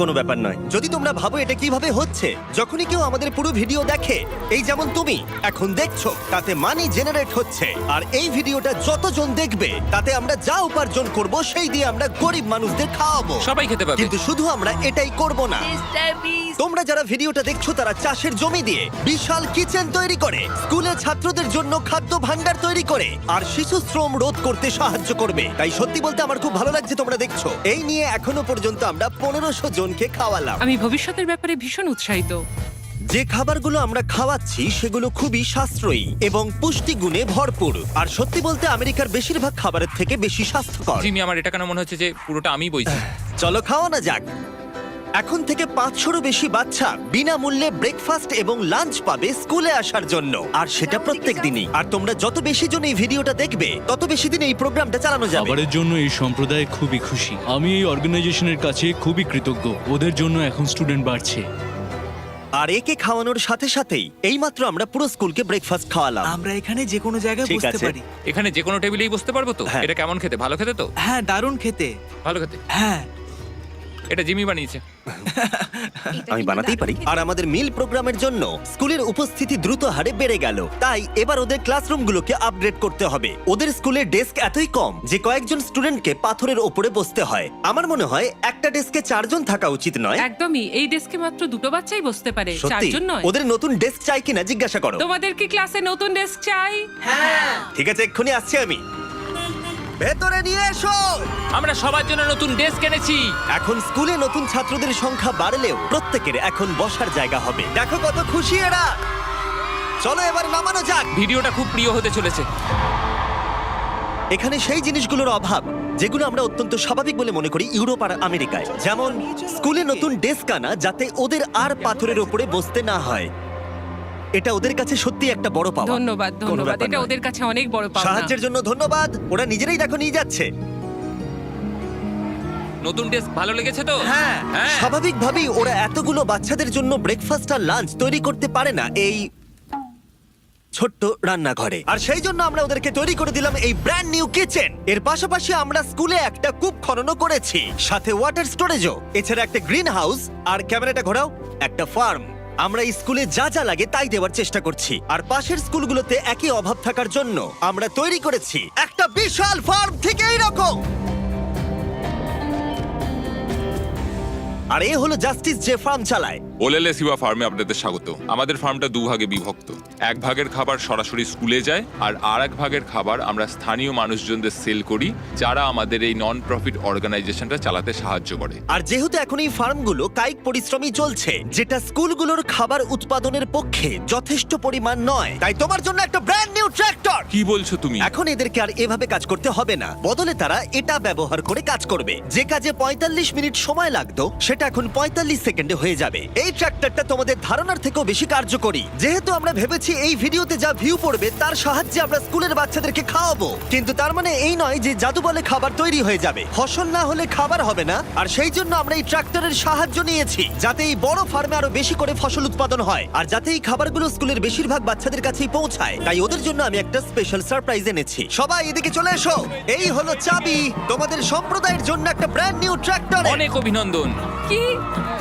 কোনো ব্যাপার নয়। যদি তোমরা ভাবো এটা কিভাবে হচ্ছে, যখনই কেউ আমাদের পুরো ভিডিও দেখে, এই যেমন তুমি এখন দেখছো, তাতে মানি জেনারেট হচ্ছে। আর এই ভিডিওটা যতজন দেখবে, তাতে আমরা যা উপার্জন করব সেই দিয়ে আমরা গরিব মানুষদের খাওয়াবো। সবাই খেতে পাবে। কিন্তু শুধু আমরা এটাই করব না। তোমরা যারা ভিডিওটা দেখছো তারা চাষের জমি দিয়ে বিশাল কিচেন তৈরি করে, স্কুলের ছাত্রদের জন্য খাদ্য ভাণ্ডার তৈরি করে, আর শিশু শ্রম রোধ করতে সাহায্য করবে। তাই সত্যি বলতে আমার খুব ভালো লাগছে তোমরা দেখছো। এই নিয়ে এখনো পর্যন্ত আমরা 1500 জনকে খাওয়ালাম। আমি ভবিষ্যতের ব্যাপারে ভীষণ উৎসাহিত। যে খাবারগুলো আমরা খাওয়াচ্ছি সেগুলো খুবই সাশ্রয়ী এবং পুষ্টিগুণে ভরপুর। আর সত্যি বলতে আমেরিকার বেশিরভাগ খাবারের থেকে বেশি স্বাস্থ্যকর। জিমি, আমার এটা কেন মনে হচ্ছে যে পুরোটা আমিই বইছি। চলো খাওয়ানো যাক। এখন থেকে 500-রও বেশি বাচ্চা বিনামূল্যে ব্রেকফাস্ট এবং লাঞ্চ পাবে স্কুলে আসার জন্য, আর সেটা প্রত্যেক দিনই। আর তোমরা যত বেশি জন এই ভিডিওটা দেখবে, তত বেশি দিন এই প্রোগ্রামটা চালানো যাবে। খাবারের জন্য এই সম্প্রদায় খুবই খুশি। আমি এই অর্গানাইজেশনের কাছে খুবই কৃতজ্ঞ। ওদের জন্য এখন স্টুডেন্ট বাড়ছে। আর একে খাওয়ানোর সাথে সাথেই এইমাত্র আমরা পুরো স্কুলকে ব্রেকফাস্ট খাওয়ালাম। আমরা এখানে যে কোনো জায়গায় ঠিক বসতে আছে। পারি। এখানে যে কোনো টেবিলেই বসতে পারবো তো? হ্যাঁ। এটা কেমন খেতে? ভালো খেতে তো? হ্যাঁ, দারুণ খেতে। ভালো খেতে। হ্যাঁ, এটা জিমি বানিয়েছে। আমি বানাতেই পারি। আর আমাদের মিল প্রোগ্রামের জন্য স্কুলের উপস্থিতি দ্রুত হারে বেড়ে গেল। তাই এবার ওদের ক্লাসরুমগুলোকে আপগ্রেড করতে হবে। ওদের স্কুলের ডেস্ক এতই কম যে কয়েকজন স্টুডেন্টকে পাথরের ওপরে বসতে হয়। আমার মনে হয় একটা ডেস্কে 4 জন থাকা উচিত নয়। একদমই, এই ডেস্কে মাত্র 2টো বাচ্চাই বসতে পারে, সত্যি 4 জন নয়। ওদের নতুন ডেস্ক চাই কিনা জিজ্ঞাসা করো। তোমাদের কি ক্লাসে নতুন ডেস্ক চাই? ঠিক আছে, এক্ষুনি আসছি আমি। ভেতরে নিয়ে এসো। আমরা সবার জন্য নতুন ডেস্ক এনেছি। এখন স্কুলে নতুন ছাত্রদের সংখ্যা বাড়লেও প্রত্যেকের এখন বসার জায়গা হবে। দেখো কত খুশি এরা। চলো এবার নামানো যাক। ভিডিওটা খুব প্রিয় হতে চলেছে। এখানে সেই জিনিসগুলোর অভাব যেগুলো আমরা অত্যন্ত স্বাভাবিক বলে মনে করি ইউরোপ আর আমেরিকায়। যেমন স্কুলে নতুন ডেস্ক আনা, যাতে ওদের আর পাথরের উপরে বসতে না হয়। এটা ওদের কাছে সত্যি একটা বড় পাওয়া। ধন্যবাদ, কোনো ধন্যবাদ। ব্যাপার এটা নয়। ওদের কাছে অনেক বড় পাওনা। সাহায্যের জন্য ধন্যবাদ। ওরা নিজেরাই দেখো নিয়ে যাচ্ছে। নতুন ডেস্ক ভালো লেগেছে তো? হ্যাঁ, হ্যাঁ। স্বাভাবিকভাবেই ওরা এতগুলো বাচ্চাদের জন্য ব্রেকফাস্ট আর লাঞ্চ তৈরি করতে পারে না এই ছোট্ট রান্নাঘরে। আর সেই জন্য আমরা ওদেরকে তৈরি করে দিলাম এই ব্র্যান্ড নিউ কিচেন। এর পাশাপাশি আমরা স্কুলে একটা কূপ খননও করেছি, সাথে ওয়াটার স্টোরেজও। এছাড়া একটা গ্রিন হাউস, আর ক্যামেরাটা ঘোরাও, একটা ফার্ম। আমরা এই স্কুলে যা যা লাগে তাই দেওয়ার চেষ্টা করছি। আর পাশের স্কুলগুলোতে একই অভাব থাকার জন্য আমরা তৈরি করেছি একটা বিশাল ফার্ম থেকে এইরকম। আর এ হলো জাস্টিস, যে ফার্ম চালায়। ওলেলে সিবা ফার্মে আপনাদের স্বাগত। আমাদের ফার্মটা 2 ভাগে বিভক্ত। এক ভাগের খাবার সরাসরি স্কুলে যায়, আর আরেক ভাগের খাবার আমরা স্থানীয় মানুষজনদের সেল করি, যারা আমাদের এই নন প্রফিট অর্গানাইজেশনটা চালাতে সাহায্য করে। আর যেহেতু এখন এই ফার্মগুলো কায়িক পরিশ্রমই চলছে, যেটা স্কুলগুলোর খাবার উৎপাদনের পক্ষে যথেষ্ট পরিমাণ নয়, তাই তোমার জন্য একটা ব্র্যান্ড নিউ ট্র্যাক্টর। কি বলছো তুমি? এখন এদেরকে আর এভাবে কাজ করতে হবে না, বদলে তারা এটা ব্যবহার করে কাজ করবে। যে কাজে 45 মিনিট সময় লাগতো, সেটা এখন 45 সেকেন্ডে হয়ে যাবে। এই ট্র্যাক্টরটা তোমাদের ধারণার থেকেও বেশি কার্যকরী। যেহেতু আমরা ভেবেছি এই ভিডিওতে যা ভিউ পড়বে তার সাহায্যে আমরা স্কুলের বাচ্চাদেরকে খাওয়াবো, কিন্তু তার মানে এই নয় যে জাদু বলে খাবার তৈরি হয়ে যাবে। ফসল না হলে খাবার হবে না। আর সেই জন্য আমরা এই ট্র্যাক্টরের সাহায্য নিয়েছি, যাতে এই বড় ফার্মে আরো বেশি করে ফসল উৎপাদন হয়, আর যাতে এই খাবারগুলো স্কুলের বেশিরভাগ বাচ্চাদের কাছেই পৌঁছায়। তাই ওদের জন্য আমি একটা স্পেশাল সারপ্রাইজ এনেছি। সবাই এদিকে চলে এসো। এই হলো চাবি তোমাদের সম্প্রদায়ের জন্য একটা ব্র্যান্ড নিউ ট্র্যাক্টর। অনেক অভিনন্দন। কি?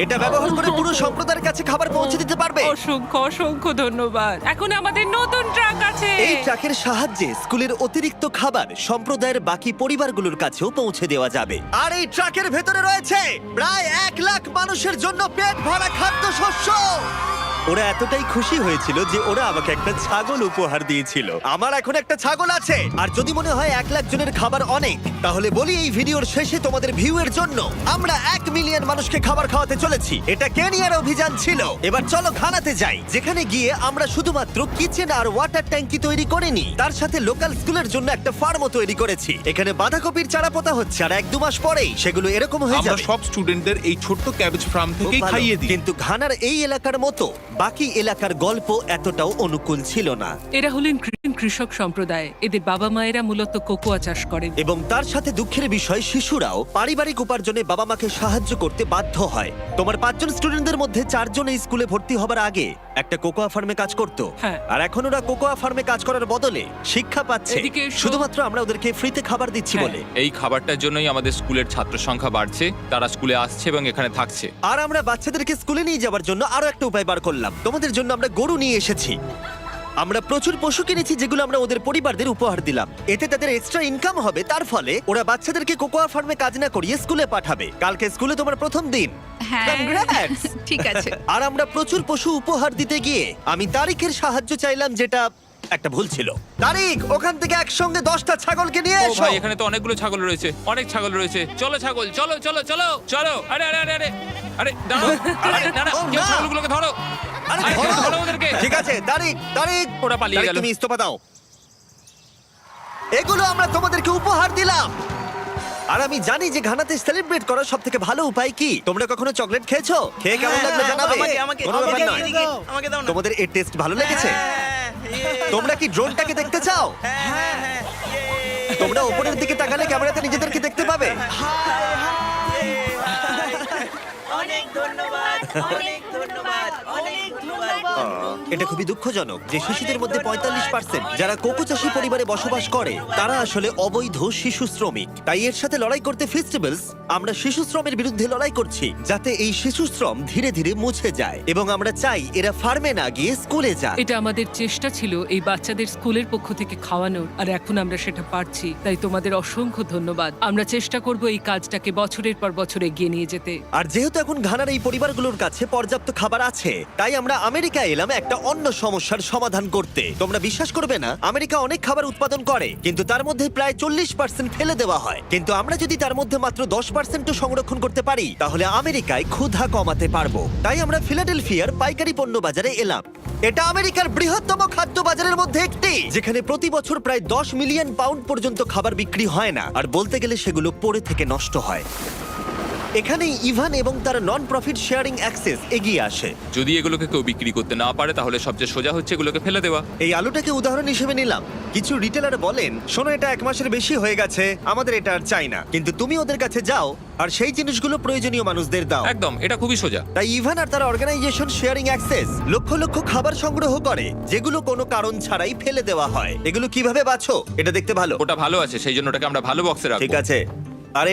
এটা ব্যবহার করে পুরো সম্প্রদায়ের কাছে খাবার পৌঁছে দিতে পারবে। অসংখ্য অসংখ্য ধন্যবাদ। এখন আমাদের নতুন ট্রাক আছে। এই ট্রাকের সাহায্যে স্কুলের অতিরিক্ত খাবার সম্প্রদায়ের বাকি পরিবারগুলোর কাছেও পৌঁছে দেওয়া যাবে। আর এই ট্রাকের ভেতরে রয়েছে প্রায় 1 লাখ মানুষের জন্য পেট ভরা খাদ্যশস্য। ওরা এতটাই খুশি হয়েছিল যে ওরা আমাকে একটা ছাগল উপহার দিয়েছিল। আমার এখন একটা ছাগল আছে। আর যদি মনে হয় 1 লাখ জনের খাবার অনেক, তাহলে বলি এই ভিডিওর শেষে তোমাদের ভিউ এর জন্য আমরা 1 মিলিয়ন মানুষকে খাবার খাওয়াতে চলেছি। এটা কেনিয়ার অভিযান ছিল। এবার চলো ঘানাতে যাই, যেখানে গিয়ে আমরা শুধুমাত্র কিচেন আর ওয়াটার ট্যাঙ্কি তৈরি করিনি, তার সাথে লোকাল স্কুলের জন্য একটা ফার্মও তৈরি করেছি। এখানে বাঁধাকপির চারা পোতা হচ্ছে, আর 1-2 মাস পরেই সেগুলো এরকম হয়ে আমরা যাবে। সব স্টুডেন্টদের এই ছোট্ট ক্যাবেজ ফার্ম খুব থেকেই ভালো। খাইয়ে দিই। কিন্তু ঘানার এই এলাকার মতো বাকি এলাকার গল্প এতটাও অনুকূল ছিল না। এরা হলেন গ্রিন কৃষক সম্প্রদায়, এদের বাবা মায়েরা মূলত কোকোয়া চাষ করেন। এবং তার সাথে দুঃখের বিষয় শিশুরাও পারিবারিক উপার্জনে বাবা মাকে সাহায্য করতে বাধ্য হয়। তোমার 5 জন স্টুডেন্টদের মধ্যে 4 জন এই স্কুলে ভর্তি হবার আগে একটা কোকোয়া ফার্মে কাজ করত। হ্যাঁ। আর এখন ওরা কোকোয়া ফার্মে কাজ করার বদলে শিক্ষা পাচ্ছে এদিকে এসো। শুধুমাত্র আমরা ওদেরকে ফ্রিতে খাবার দিচ্ছি হ্যাঁ। বলে। এই খাবারটার জন্যই আমাদের স্কুলের ছাত্র সংখ্যা বাড়ছে, তারা স্কুলে আসছে এবং এখানে থাকছে। আর আমরা বাচ্চাদেরকে স্কুলে নিয়ে যাওয়ার জন্য আরো একটা উপায় বার করলাম। তোমাদের জন্য আমরা গরু নিয়ে এসেছি। আমরা প্রচুর পশু কিনেছি যেগুলো আমরা ওদের পরিবারদের উপহার দিলাম। এতে তাদের এক্সট্রা ইনকাম হবে, তার ফলে ওরা বাচ্চাদেরকে কোকোয়া ফার্মে কাজ না করিয়ে স্কুলে পাঠাবে। কালকে স্কুলে তোমার প্রথম দিন। হ্যাঁ Congrats! ঠিক আছে। আর আমরা প্রচুর পশু উপহার দিতে গিয়ে আমি তারিখের সাহায্য চাইলাম, যেটা একটা ভুল ছিল। তারিখ, ওখান থেকে একসঙ্গে 10টা ছাগলকে নিয়ে ও এসো। ভাই, এখানে তো অনেকগুলো ছাগল রয়েছে, অনেক ছাগল রয়েছে। চলো ছাগল, চলো চলো চলো চলো। আরে আরে আরে আরে আরে দাঁড়াও, আরে না না, ও, কেউ না। ছাগলগুলোকে ধরো। আরে আরে, ধরো। ধরো ওদেরকে। ঠিক আছে, তারিখ তারিখ ওরা পালিয়ে তারিখ, গেল। তুমি ইস্তফা দাও। এগুলো আমরা তোমাদেরকে উপহার দিলাম। আর আমি জানি যে ঘানাতে সেলিব্রেট করার সব থেকে ভালো উপায় কি। তোমরা কখনো চকলেট খেয়েছো? খেয়ে কেমন লাগলো জানাবে। কোনো ব্যাপার নয়। আমাকে দাও না। তোমাদের এর টেস্ট ভালো লেগেছে? তোমরা কি ড্রোনটাকে দেখতে চাও? তোমরা উপরের দিকে তাকালে ক্যামেরাতে নিজেদেরকে দেখতে পাবে। অনেক ধন্যবাদ, অনেক ধন্যবাদ, অনেক ধন্যবাদ। এটা খুবই দুঃখজনক যে শিশুদের মধ্যে 45% যারা কোকো চাষী পরিবারে বসবাস করে তারা আসলে অবৈধ শিশু শ্রমিক। তাই এর সাথে লড়াই করতে ফেস্টিভ্যালস আমরা শিশু শ্রমের বিরুদ্ধে লড়াই করছি, যাতে এই শিশু শ্রম ধীরে ধীরে মুছে যায়। এবং আমরা চাই এরা ফার্মে না গিয়ে স্কুলে যায়। এটা আমাদের চেষ্টা ছিল এই বাচ্চাদের স্কুলের পক্ষ থেকে খাওয়ানোর, আর এখন আমরা সেটা পারছি। তাই তোমাদের অসংখ্য ধন্যবাদ। আমরা চেষ্টা করব এই কাজটাকে বছরের পর বছর এগিয়ে নিয়ে যেতে। আর যেহেতু এখন ঘানার এই পরিবারগুলোর কাছে পর্যাপ্ত খাবার আছে, তাই আমরা আমেরিকায় এলাম একটা অন্য সমস্যার সমাধান করতে। তোমরা বিশ্বাস করবে না, আমেরিকা অনেক খাবার উৎপাদন করে, কিন্তু তার মধ্যে প্রায় 40% ফেলে দেওয়া হয়। কিন্তু আমরা যদি তার মধ্যে মাত্র 10% সংরক্ষণ করতে পারি, তাহলে আমেরিকায় ক্ষুধা কমাতে পারবো। তাই আমরা ফিলাডেলফিয়ার পাইকারি পণ্য বাজারে এলাম। এটা আমেরিকার বৃহত্তম খাদ্য বাজারের মধ্যে একটি, যেখানে প্রতি বছর প্রায় 10 মিলিয়ন পাউন্ড পর্যন্ত খাবার বিক্রি হয় না, আর বলতে গেলে সেগুলো পড়ে থেকে নষ্ট হয়। এখানেই ইভান এবং তার নন প্রফিট শেয়ারিং অ্যাক্সেস এগিয়ে আসে। যদি এগুলোকে কেউ বিক্রি করতে না পারে, তাহলে সবচেয়ে সোজা হচ্ছে এগুলোকে ফেলে দেওয়া। এই আলুটাকে উদাহরণ হিসেবে নিলাম। কিছু রিটেলার বলেন, শোনো এটা 1 মাসের বেশি হয়ে গেছে, আমাদের এটা আর চাই না। কিন্তু তুমি ওদের কাছে যাও আর সেই জিনিসগুলো প্রয়োজনীয় মানুষদের দাও। একদম, এটা খুবই সোজা। তাই ইভান আর তার organisation sharing access lakh lakh খাবার সংগ্রহ করে, যেগুলো কোনো কারণ ছাড়াই ফেলে দেওয়া হয়। এগুলো কিভাবে বাছো? এটা দেখতে ভালো। ওটা ভালো আছে, সেই জন্য ওটাকে আমরা ভালো বক্সে রাখবো। ঠিক আছে। আর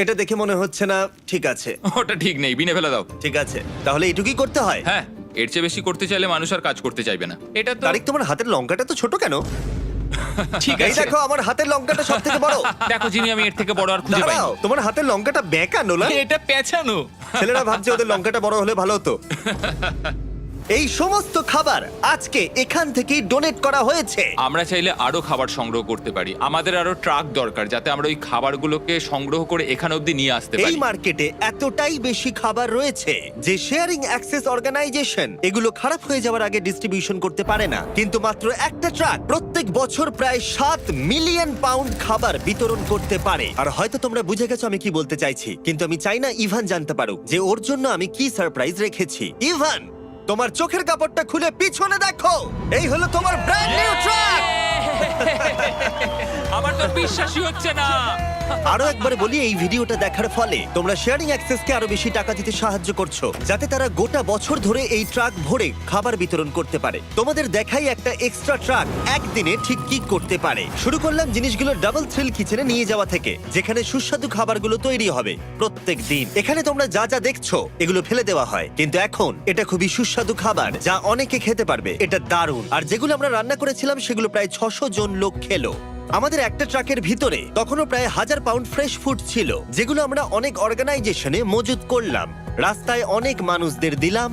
এটা দেখে মনে হচ্ছে না ঠিক আছে। ওটা ঠিক নেই, বিনে ফেলে দাও। ঠিক আছে, তাহলে এটুকুই করতে হয়। হ্যাঁ, এর চেয়ে বেশি করতে চাইলে মানুষ আর কাজ করতে চাইবে না। এটা তো তারিক, তোমার হাতের লঙ্কাটা তো ছোট কেন? ঠিক এই আছে। দেখো, আমার হাতের লঙ্কাটা সব থেকে বড়। দেখো জিমি, আমি এর থেকে বড় আর খুঁজে পাই দাঁড়াও, তোমার হাতের লঙ্কাটা বেঁকা নোলা। এটা পেছানো। ছেলেরা ভাবছে ওদের লঙ্কাটা বড় হলে ভালো হতো। এই সমস্ত খাবার আজকে এখান থেকেই ডোনেট করা হয়েছে। আমরা চাইলে আরো খাবার সংগ্রহ করতে পারি। আমাদের আরো ট্রাক দরকার, যাতে আমরা ওই খাবারগুলোকে সংগ্রহ করে এখানে অবধি নিয়ে আসতে এই পারি। মার্কেটে এতটাই বেশি খাবার রয়েছে যে শেয়ারিং অ্যাক্সেস অর্গানাইজেশন এগুলো খারাপ হয়ে যাওয়ার আগে ডিস্ট্রিবিউশন করতে পারে না। কিন্তু মাত্র একটা ট্রাক প্রত্যেক বছর প্রায় 7 মিলিয়ন পাউন্ড খাবার বিতরণ করতে পারে। আর হয়তো তোমরা বুঝে গেছো আমি কি বলতে চাইছি, কিন্তু আমি চাই না ইভান জানতে পারুক যে ওর জন্য আমি কি সারপ্রাইজ রেখেছি। ইভান, তোমার চোখের কাপড়টা খুলে পিছনে দেখো। এই হলো তোমার ব্র্যান্ড নিউ ট্রাক। আমার তো বিশ্বাসই হচ্ছে না। আরো একবার বলি, এই ভিডিওটা দেখার ফলে তোমরা শেয়ারিং অ্যাক্সেসকে আরো বেশি টাকা দিতে সাহায্য করছো, যাতে তারা গোটা বছর ধরে এই ট্রাক ভরে খাবার বিতরণ করতে পারে। তোমাদের দেখাই একটা এক্সট্রা ট্রাক একদিনে ঠিক কি করতে পারে। শুরু করলাম জিনিসগুলো ডাবল থ্রিল কিচেনে নিয়ে যাওয়া থেকে, যেখানে সুস্বাদু খাবারগুলো তৈরি হবে প্রত্যেক দিন। এখানে তোমরা যা যা দেখছো এগুলো ফেলে দেওয়া হয়, কিন্তু এখন এটা খুবই সুস্বাদু খাবার যা অনেকে খেতে পারবে। এটা দারুণ। আর যেগুলো আমরা রান্না করেছিলাম সেগুলো প্রায় 600 জন লোক খেলো। আমাদের একটা ট্রাকের ভিতরে তখনও প্রায় 1000 পাউন্ড ফ্রেশ ফুড ছিল, যেগুলো আমরা অনেক অর্গানাইজেশনে মজুত করলাম, রাস্তায় অনেক মানুষদের দিলাম।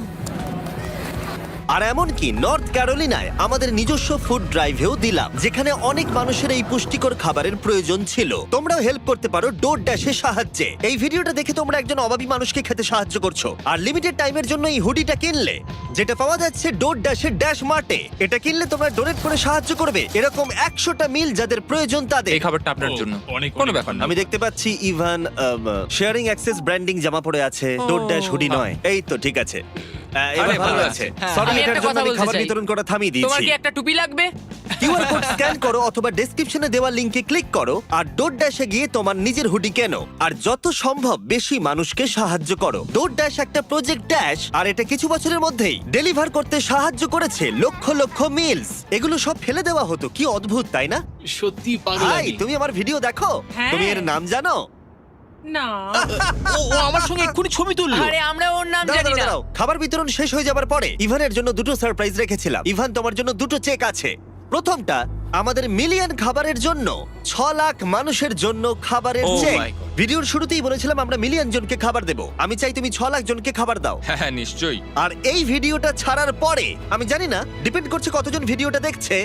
আর এমনকি নর্থ ক্যারোলিনায় আমাদের নিজস্ব ফুড ড্রাইভেও দিলাম, যেখানে অনেক মানুষের এই পুষ্টিকর খাবারের প্রয়োজন ছিল। তোমরাও হেল্প করতে পারো ডোর ড্যাশের সাহায্যে। এই ভিডিওটা দেখে তোমরা একজন অভাবী মানুষকে খেতে সাহায্য করছো। আর লিমিটেড টাইমের জন্য এই হুডিটা কিনলে, যেটা পাওয়া যাচ্ছে ডোর ড্যাশের ড্যাশ মার্টে, এটা কিনলে তোমরা ডোনেট করে সাহায্য করবে এরকম 100টা মিল যাদের প্রয়োজন তাদের। এই খাবারটা আপনার জন্য। অনেক কোনো ব্যাপার না। আমি দেখতে পাচ্ছি ইভান শেয়ারিং অ্যাক্সেস ব্র্যান্ডিং জামা পরে আছে, ডোর ড্যাশ হুডি নয়। এই তো ঠিক আছে। এবার আরে, ভালো ভালো আছে। আছে। Sorry, আমি এটার একটা জন্য কথা আমি বলতে খাবার চাই। বিতরণ করা থামিয়ে তোমার দিয়েছি। কি একটা টুপি লাগবে? কিউআর কোড স্ক্যান করো অথবা ডেসক্রিপশনে দেওয়া লিংকে ক্লিক করো আর ডোর ড্যাশে গিয়ে তোমার নিজের হুডি কেনো আর যত সম্ভব বেশি মানুষকে সাহায্য করো। ডোর ড্যাশ একটা প্রজেক্ট ড্যাশ আর এটা কিছু বছরের মধ্যেই ডেলিভার করতে সাহায্য করেছে লক্ষ লক্ষ মিলস। এগুলো সব ফেলে দেওয়া হতো, কি অদ্ভুত তাই না? সত্যি ভাই তুমি আমার ভিডিও দেখো, হ্যাঁ। তুমি এর নাম জানো? না ও আমার সঙ্গে এক্ষুনি ছবি তুললো। আরে আমরা ওর নাম দাঁড়াও, জানি দাঁড়াও, না। দাঁড়াও। খাবার বিতরণ শেষ হয়ে যাবার পরে ইভানের জন্য দুটো সারপ্রাইজ রেখেছিলাম। ইভান, তোমার জন্য দুটো চেক আছে। প্রথমটা আমাদের মিলিয়ন খাবারের জন্য 6 লাখ মানুষের জন্য খাবারের Oh চেক। my God. ভিডিওর শুরুতেই বলেছিলাম আমরা মিলিয়ন জনকে খাবার দেব। আমি চাই তুমি 6 লাখ জনকে খাবার দাও। হ্যাঁ হ্যাঁ নিশ্চয়ই। আর এই ভিডিওটা ছাড়ার পরে আমি জানি না, ডিপেন্ড করছে কতজন ভিডিওটা দেখছে,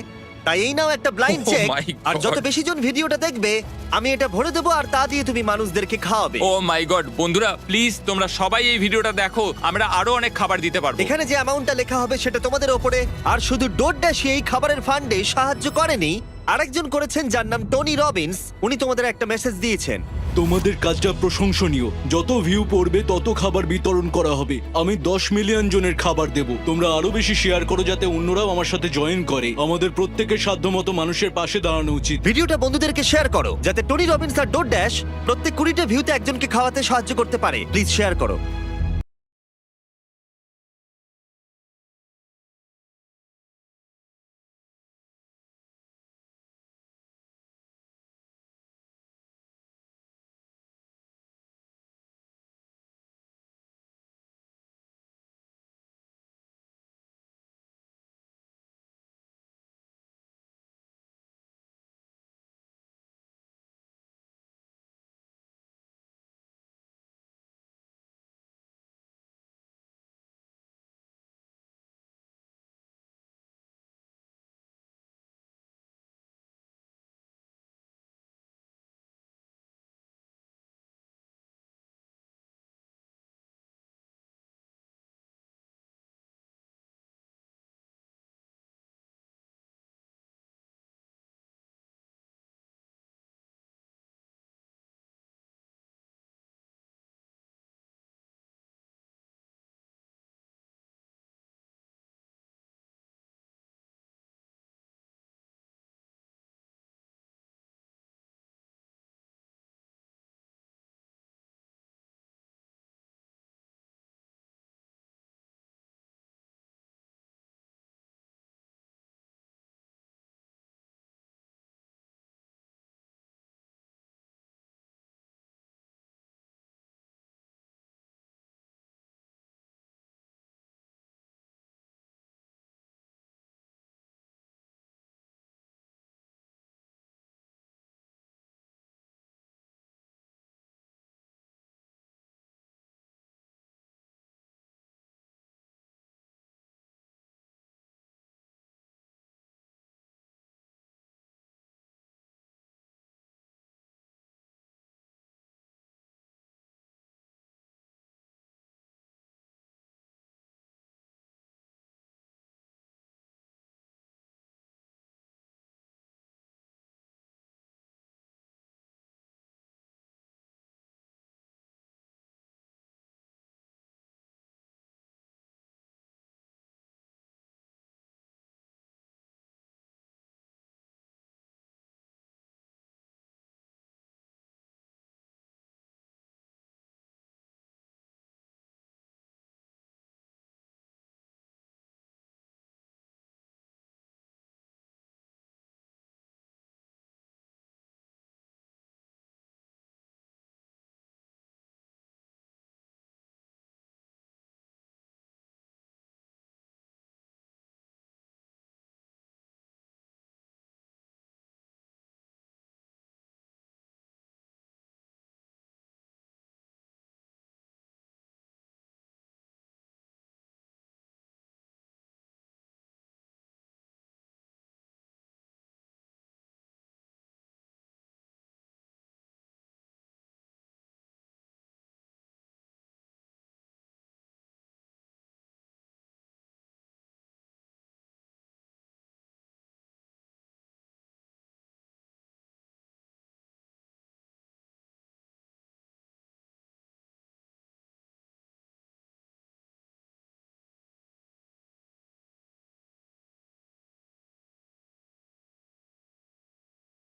তাই এই নাও একটা ব্লাইন্ড Oh চেক। my আর যত God. বেশি জন ভিডিওটা দেখবে আমি এটা ভরে দেবো আর তা দিয়ে তুমি মানুষদেরকে খাওয়াবে। ও মাই গড, বন্ধুরা প্লিজ তোমরা সবাই এই ভিডিওটা দেখো, আমরা আরো অনেক খাবার দিতে পারবো। এখানে যে অ্যামাউন্টটা লেখা হবে সেটা তোমাদের ওপরে। আর শুধু ডোরড্যাশই এই খাবারের ফান্ডে সাহায্য করেনি, আরেকজন করেছেন যার নাম টনি রবিন্স। উনি তোমাদের একটা মেসেজ দিয়েছেন। তোমাদের কাজটা প্রশংসনীয়। যত ভিউ পড়বে তত খাবার বিতরণ করা হবে। আমি 10 মিলিয়ন জনের খাবার দেব। তোমরা আরো বেশি শেয়ার করো যাতে অন্যরাও আমার সাথে জয়েন করে। আমাদের প্রত্যেকের সাধ্যমতো মানুষের পাশে দাঁড়ানো উচিত। ভিডিওটা বন্ধুদেরকে শেয়ার করো যাতে টনি রবিন্স আর ডোরড্যাশ প্রত্যেক 20টা ভিউতে একজনকে খাওয়াতে সাহায্য করতে পারে। প্লিজ শেয়ার করো।